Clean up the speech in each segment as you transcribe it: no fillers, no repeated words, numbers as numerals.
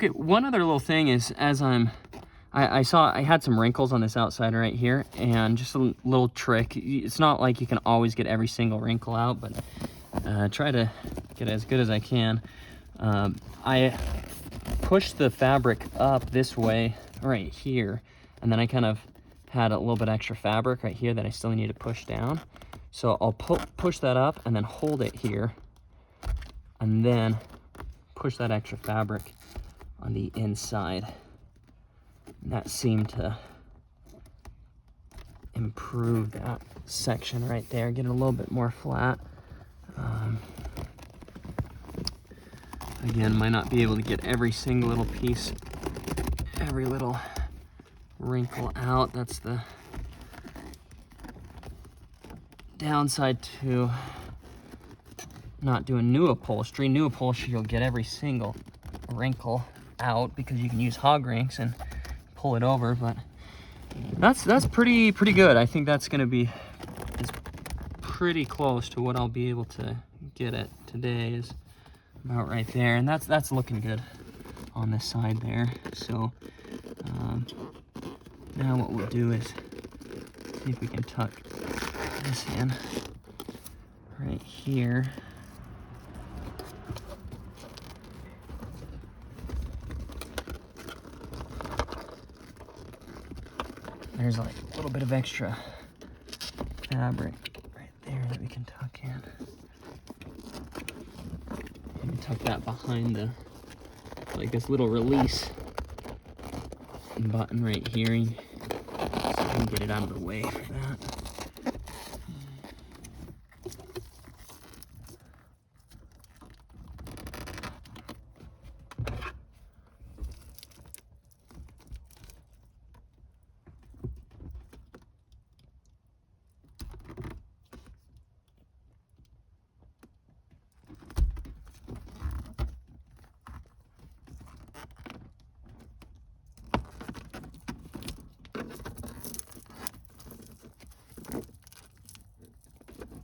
Okay, one other little thing is, as I saw I had some wrinkles on this outside right here, and just a little trick. It's not like you can always get every single wrinkle out, but try to get as good as I can. I pushed the fabric up this way right here, and then I kind of had a little bit extra fabric right here that I still need to push down. So I'll push that up and then hold it here, and then push that extra fabric on the inside. And that seemed to improve that section right there, get it a little bit more flat. Again, might not be able to get every single little piece, every little wrinkle out. That's the downside to not doing new upholstery. New upholstery, you'll get every single wrinkle out because you can use hog ranks and pull it over, but that's pretty good. I think that's gonna be, it's pretty close to what I'll be able to get it today, is about right there, and that's looking good on this side there. So now what we'll do is see if we can tuck this in right here. There's like a little bit of extra fabric right there that we can tuck in. Maybe tuck that behind the, like this little release button right here. So I can get it out of the way for that.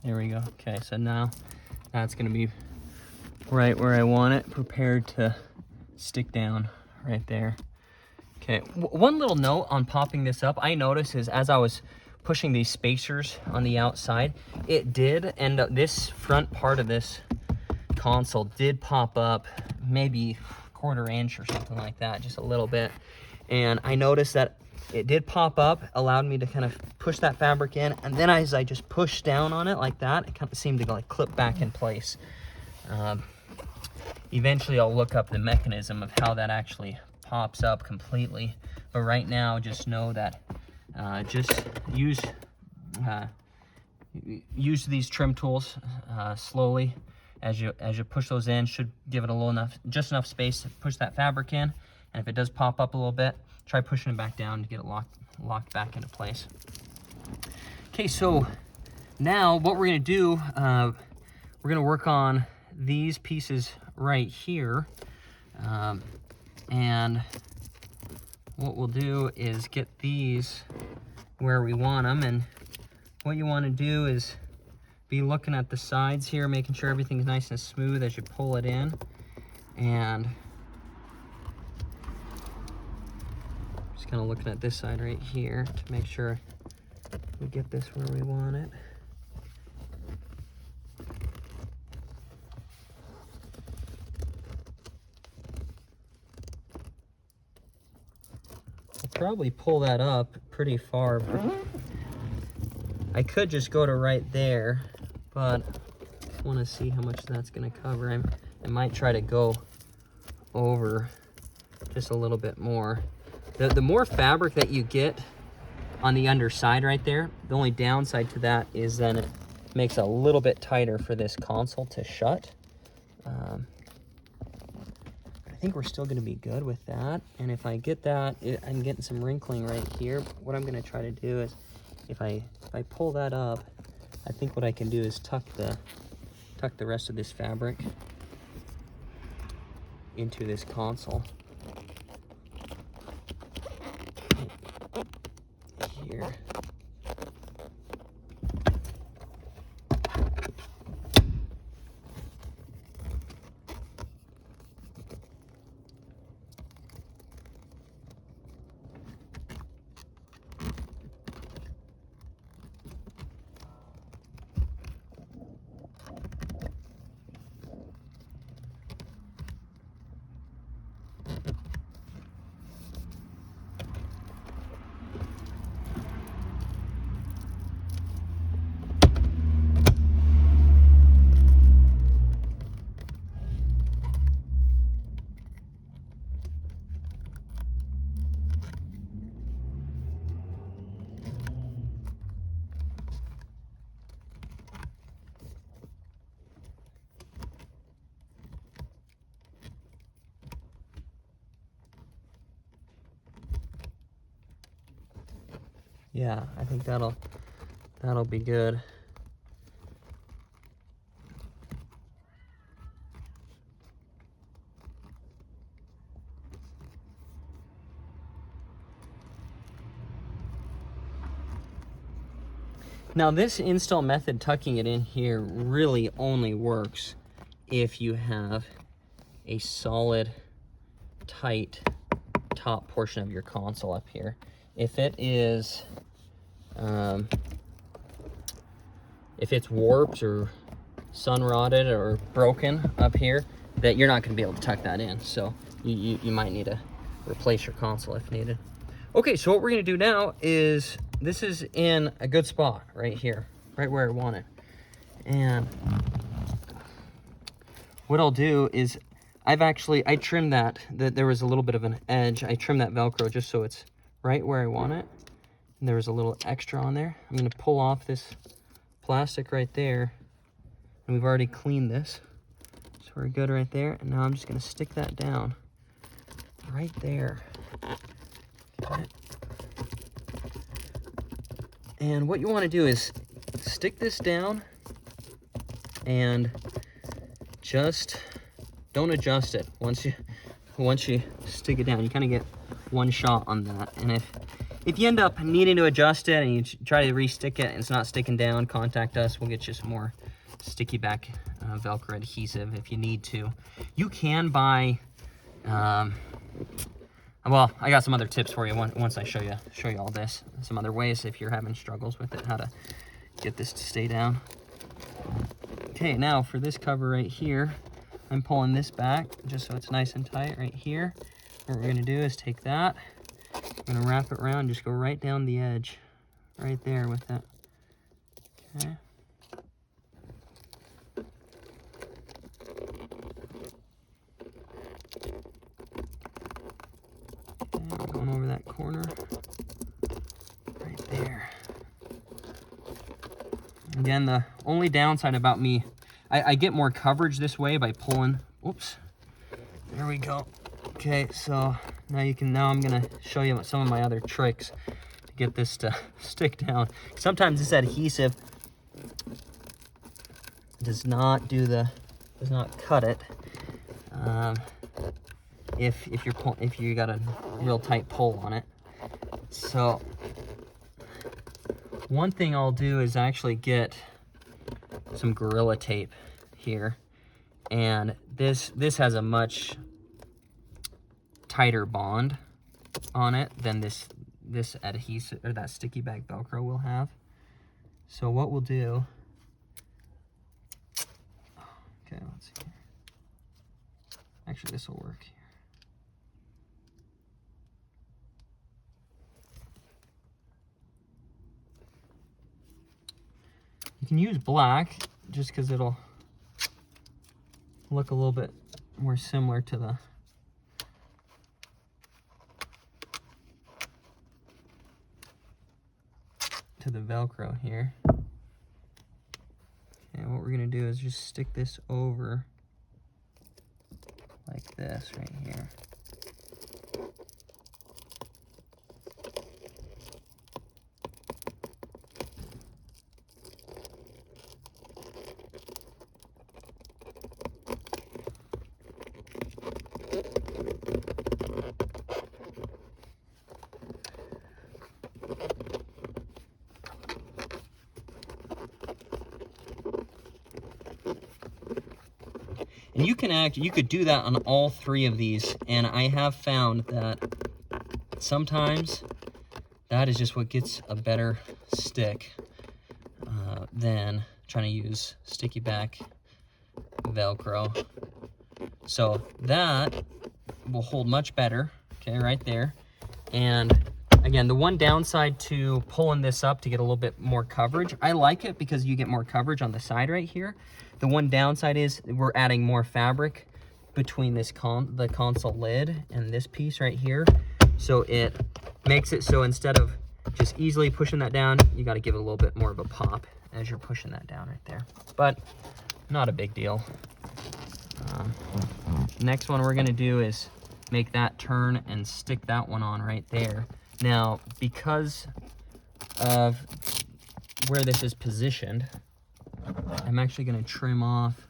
There we go. Okay, so now that's gonna be right where I want it, prepared to stick down right there. Okay, one little note on popping this up, I noticed is as I was pushing these spacers on the outside, it did end up, this front part of this console did pop up maybe 1/4 inch or something like that, just a little bit. And I noticed that it did pop up, allowed me to kind of push that fabric in, and then as I just pushed down on it like that, it kind of seemed to like clip back in place. Eventually I'll look up the mechanism of how that actually pops up completely, but right now just know that just use these trim tools slowly as you push those in. Should give it a little enough, just enough space to push that fabric in, and if it does pop up a little bit, try pushing it back down to get it locked back into place. Okay, so now what we're gonna do, we're gonna work on these pieces right here, and what we'll do is get these where we want them. And what you want to do is be looking at the sides here, making sure everything's nice and smooth as you pull it in, and just kind of looking at this side right here to make sure we get this where we want it. I'll probably pull that up pretty far. I could just go to right there, but I want to see how much that's going to cover. I might try to go over just a little bit more. The more fabric that you get on the underside right there, the only downside to that is then it makes it a little bit tighter for this console to shut. I think we're still going to be good with that. And if I get that, I'm getting some wrinkling right here. What I'm going to try to do is, if I pull that up, I think what I can do is tuck the rest of this fabric into this console here. Yeah, I think that'll be good. Now this install method, tucking it in here, really only works if you have a solid, tight top portion of your console up here. If it is, if it's warped or sun rotted or broken up here, that you're not going to be able to tuck that in. So you might need to replace your console if needed. Okay, so what we're going to do now is, this is in a good spot right here, right where I want it. And what I'll do is, I trimmed that there was a little bit of an edge. I trimmed that Velcro just so it's right where I want it. And there was a little extra on there. I'm going to pull off this plastic right there. And we've already cleaned this. So we're good right there. And now I'm just going to stick that down right there. Okay. And what you want to do is stick this down and just don't adjust it. Once you stick it down, you kind of get one shot on that. And if you end up needing to adjust it and you try to re-stick it and it's not sticking down, contact us. We'll get you some more sticky back Velcro adhesive if you need to. You can buy, well, I got some other tips for you once I show you all this. Some other ways if you're having struggles with it, how to get this to stay down. Okay, now for this cover right here, I'm pulling this back just so it's nice and tight right here. What we're gonna do is take that, I'm gonna wrap it around, just go right down the edge, right there with that. Okay. We're going over that corner, right there. Again, the only downside about me, I get more coverage this way by pulling, oops, there we go. Okay, so now I'm gonna show you some of my other tricks to get this to stick down. Sometimes this adhesive does not cut it. If you got a real tight pull on it. So one thing I'll do is actually get some Gorilla Tape here, and this has a much tighter bond on it than this adhesive or that sticky back Velcro will have. So what we'll do, okay, let's see here. Actually, this will work here. You can use black just because it'll look a little bit more similar to the Velcro here. And what we're gonna do is just stick this over like this right here. And you could do that on all three of these, and I have found that sometimes that is just what gets a better stick than trying to use sticky back Velcro. So that will hold much better, okay, right there. And again, the one downside to pulling this up to get a little bit more coverage, I like it because you get more coverage on the side right here. The one downside is we're adding more fabric between this the console lid and this piece right here. So it makes it so instead of just easily pushing that down, you got to give it a little bit more of a pop as you're pushing that down right there. But not a big deal. Next one we're going to do is make that turn and stick that one on right there. Now, because of where this is positioned, I'm actually going to trim off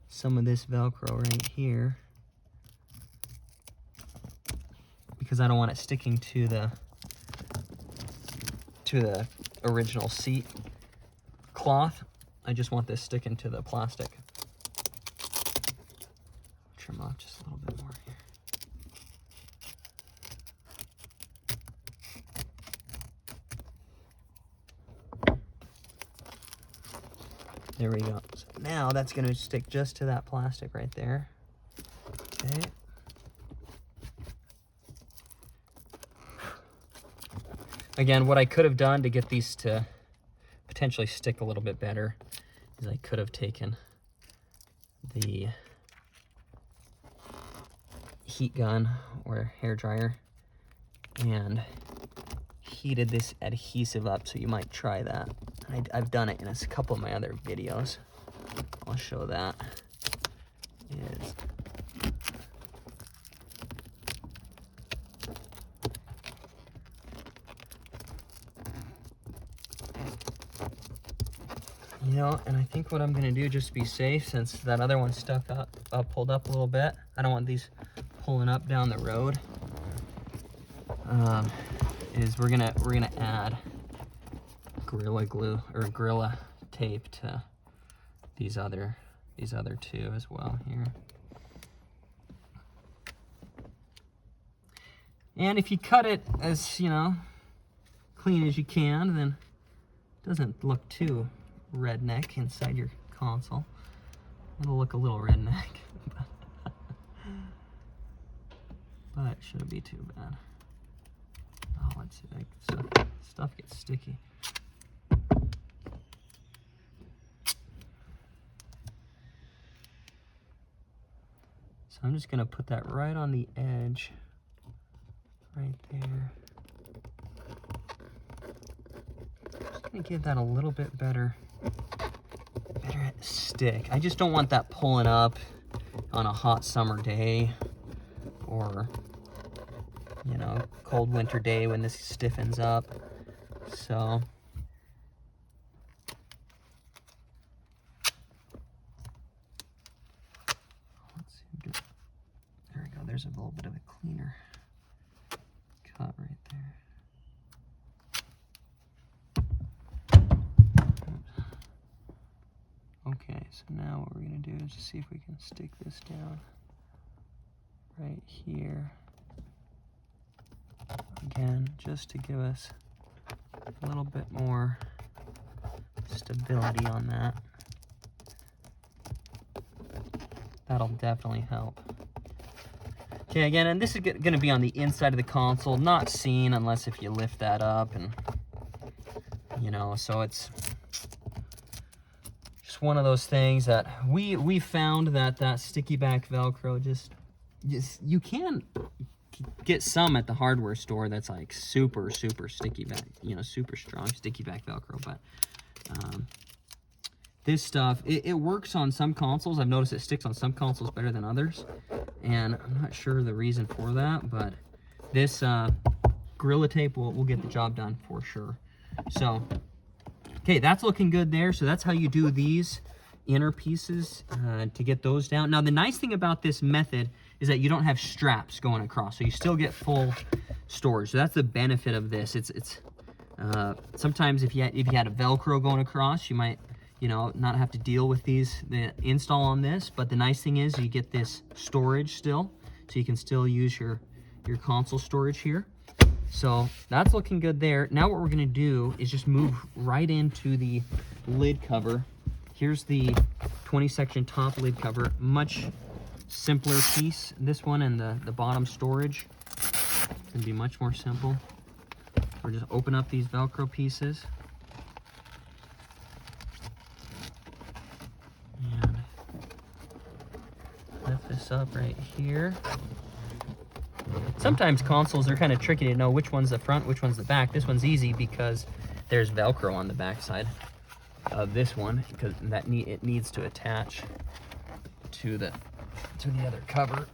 some of this Velcro right here, because I don't want it sticking to the original seat cloth. I just want this sticking to the plastic. Trim off just a little bit more here. There we go. So now that's going to stick just to that plastic right there. Okay. Again, what I could have done to get these to potentially stick a little bit better is I could have taken the heat gun or hair dryer and heated this adhesive up, so you might try that. I've done it in a couple of my other videos. I'll show that. You know, and I think what I'm gonna do, just to be safe, since that other one stuck up, pulled up a little bit, I don't want these pulling up down the road, is we're gonna add Gorilla Glue or Gorilla Tape to these other two as well here. And if you cut it as, you know, clean as you can, then it doesn't look too redneck inside your console. It'll look a little redneck, but it shouldn't be too bad. Oh, let's see, like, stuff gets sticky. So I'm just gonna put that right on the edge, right there. Just gonna give that a little bit better stick. I just don't want that pulling up on a hot summer day, or, you know, cold winter day when this stiffens up. So let's see, there we go. There's a little bit of a cleaner cut right there. Okay, so now what we're gonna do is just see if we can stick this down right here. Again, just to give us a little bit more stability on that. That'll definitely help. Okay, again, and this is gonna be on the inside of the console, not seen unless if you lift that up, and, you know, so it's one of those things that we found that sticky back Velcro just you can get some at the hardware store that's like super sticky back, you know, super strong sticky back Velcro, but this stuff, it works on some consoles. I've noticed it sticks on some consoles better than others, and I'm not sure the reason for that, but this Gorilla Tape will get the job done for sure. So okay, that's looking good there. So that's how you do these inner pieces to get those down. Now, the nice thing about this method is that you don't have straps going across, so you still get full storage. So that's the benefit of this. It's sometimes if you had a Velcro going across, you might, you know, not have to deal with the install on this. But the nice thing is you get this storage still, so you can still use your console storage here. So that's looking good there. Now what we're gonna do is just move right into the lid cover. Here's the 20 section top lid cover, much simpler piece. This one and the bottom storage can be much more simple. We're just open up these Velcro pieces. And lift this up right here. Sometimes consoles are kind of tricky to know which one's the front, which one's the back. This one's easy because there's Velcro on the back side of this one, because it needs to attach to the other cover.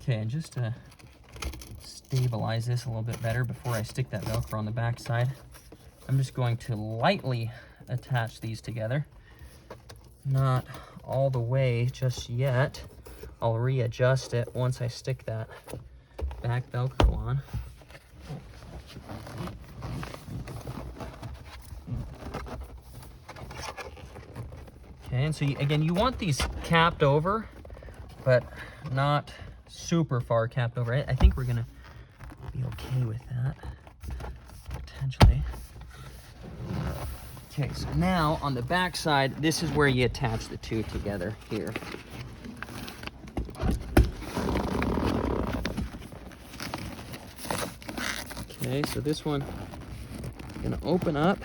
Okay, and just to stabilize this a little bit better before I stick that Velcro on the back side, I'm just going to lightly attach these together. Not all the way just yet. I'll readjust it once I stick that back Velcro on. Okay, and so again, you want these capped over, but not super far capped over. I think we're gonna be okay with that, potentially. Okay, so now on the back side, this is where you attach the two together here. Okay, so this one is gonna open up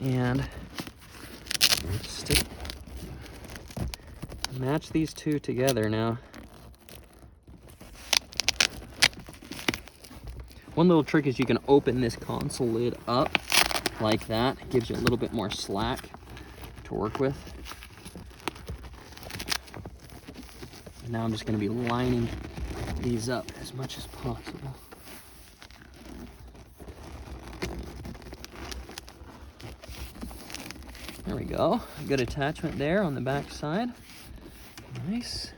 and match these two together now. One little trick is you can open this console lid up like that. It gives you a little bit more slack to work with. And now I'm just going to be lining these up as much as possible. There we go. Good attachment there on the back side. Nice.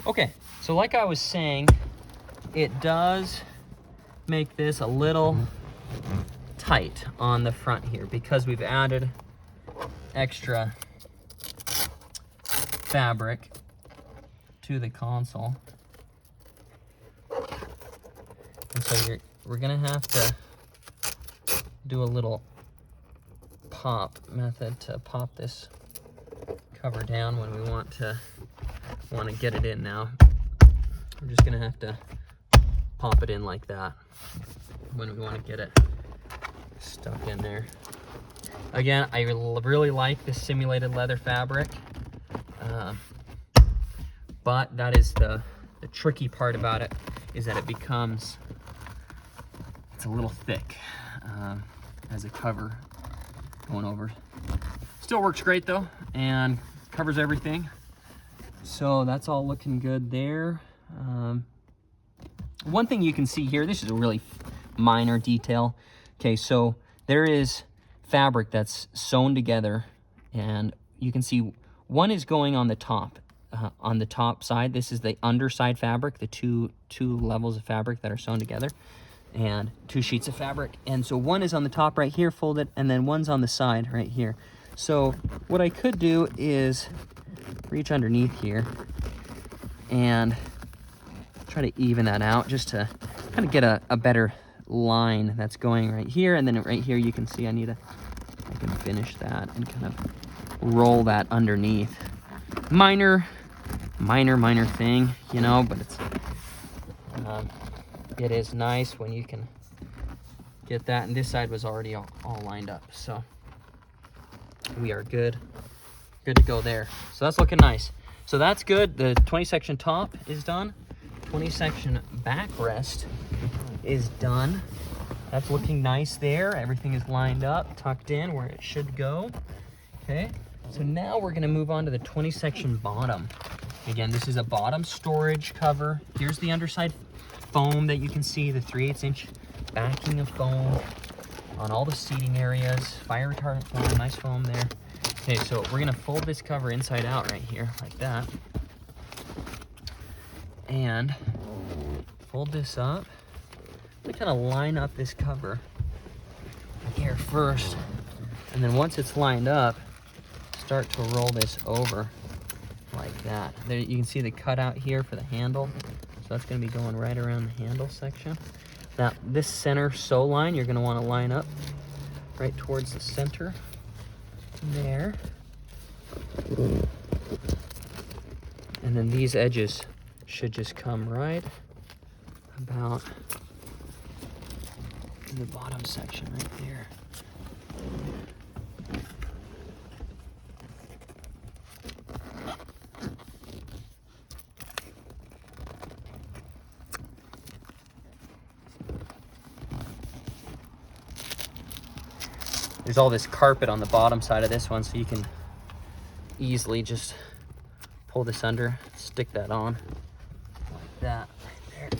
Okay, so like I was saying, it does make this a little tight on the front here because we've added extra fabric to the console. And so we're gonna have to do a little pop method to pop this cover down when we want to get it in now. We're just gonna have to pop it in like that when we want to get it stuck in there. Again, I really like this simulated leather fabric, but that is the tricky part about it, is that it's a little thick as a cover going over. Still works great though, and covers everything. So that's all looking good there. One thing you can see here, this is a really minor detail. Okay, so there is fabric that's sewn together, and you can see one is going on the top side. This is the underside fabric, the two levels of fabric that are sewn together, and two sheets of fabric. And so one is on the top right here folded, and then one's on the side right here. So what I could do is reach underneath here and try to even that out, just to kind of get a better line that's going right here. And then right here you can see I can finish that and kind of roll that underneath. Minor thing, you know, but it is nice when you can get that. And this side was already all lined up, so we are good to go there. So that's looking nice. So that's good. The 20 section top is done. 20 section backrest is done. That's looking nice there. Everything is lined up, tucked in where it should go. Okay, so now we're gonna move on to the 20 section bottom. Again, this is a bottom storage cover. Here's the underside foam that you can see, the 3/8 inch backing of foam on all the seating areas. Fire retardant foam, nice foam there. Okay, so we're gonna fold this cover inside out right here, like that. And fold this up. We kind of line up this cover here first. And then once it's lined up, start to roll this over like that. There you can see the cutout here for the handle. So that's gonna be going right around the handle section. Now this center sew line, you're gonna wanna line up right towards the center there. And then these edges should just come right about in the bottom section right there. There's all this carpet on the bottom side of this one, so you can easily just pull this under, stick that on like that right there.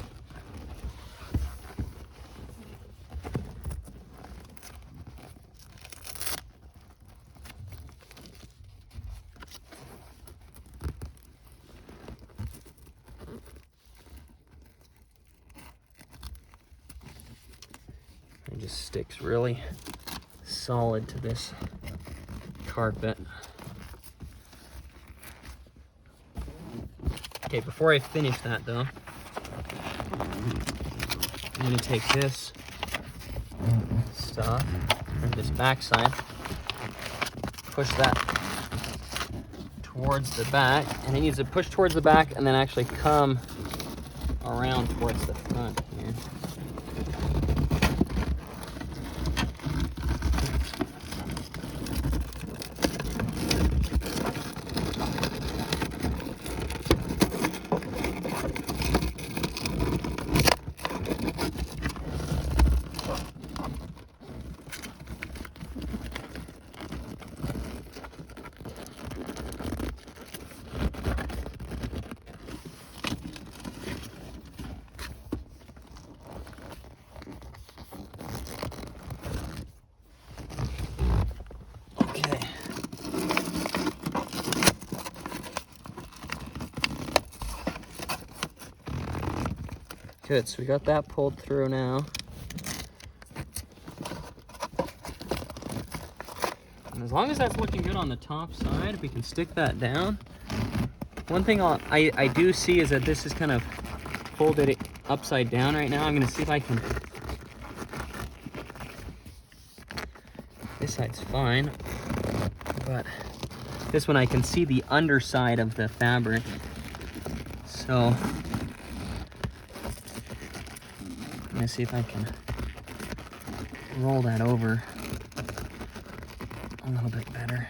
It just sticks really solid to this carpet. Okay, before I finish that though, I'm gonna take this stuff, or this backside, push that towards the back, and it needs to push towards the back and then actually come around towards the front here. Good, so we got that pulled through now. And as long as that's looking good on the top side, if we can stick that down. One thing I do see is that this is kind of folded upside down right now. I'm gonna see if I can. This side's fine, but this one I can see the underside of the fabric. So I'm gonna see if I can roll that over a little bit better.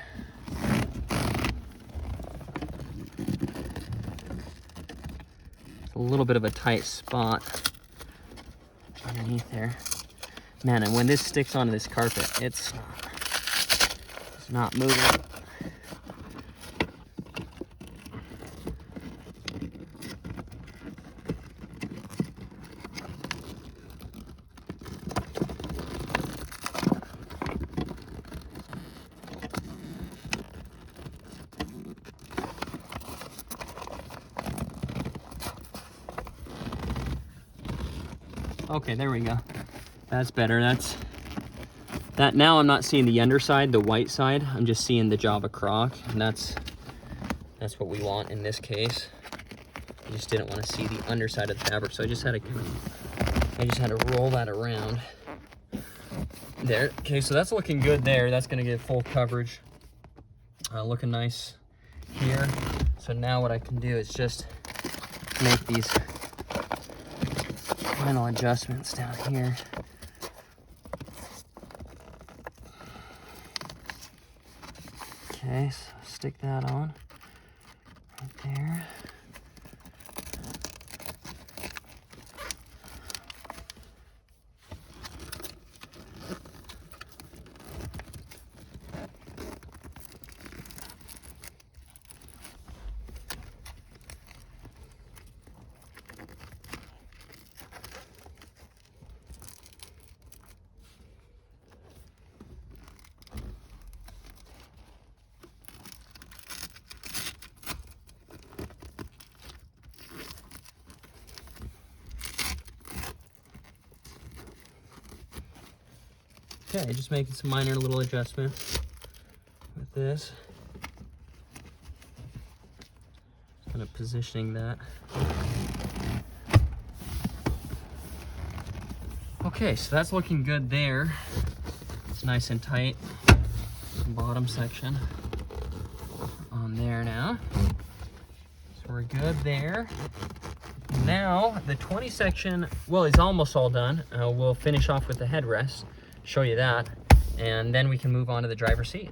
It's a little bit of a tight spot underneath there. Man, and when this sticks onto this carpet, it's not moving. Okay, there we go. That's better. That now I'm not seeing the underside, the white side. I'm just seeing the Java croc, and that's what we want in this case. I just didn't want to see the underside of the fabric, so I just had to roll that around. There. Okay, so that's looking good there. That's gonna get full coverage. Looking nice here. So now what I can do is just make these final adjustments down here. Okay, so stick that on right there. Okay, just making some minor little adjustments with this. Kind of positioning that. Okay, so that's looking good there. It's nice and tight. Bottom section on there now. So we're good there. Now, the 20 section, well, it's almost all done. We'll finish off with the headrest. Show you that, and then we can move on to the driver's seat.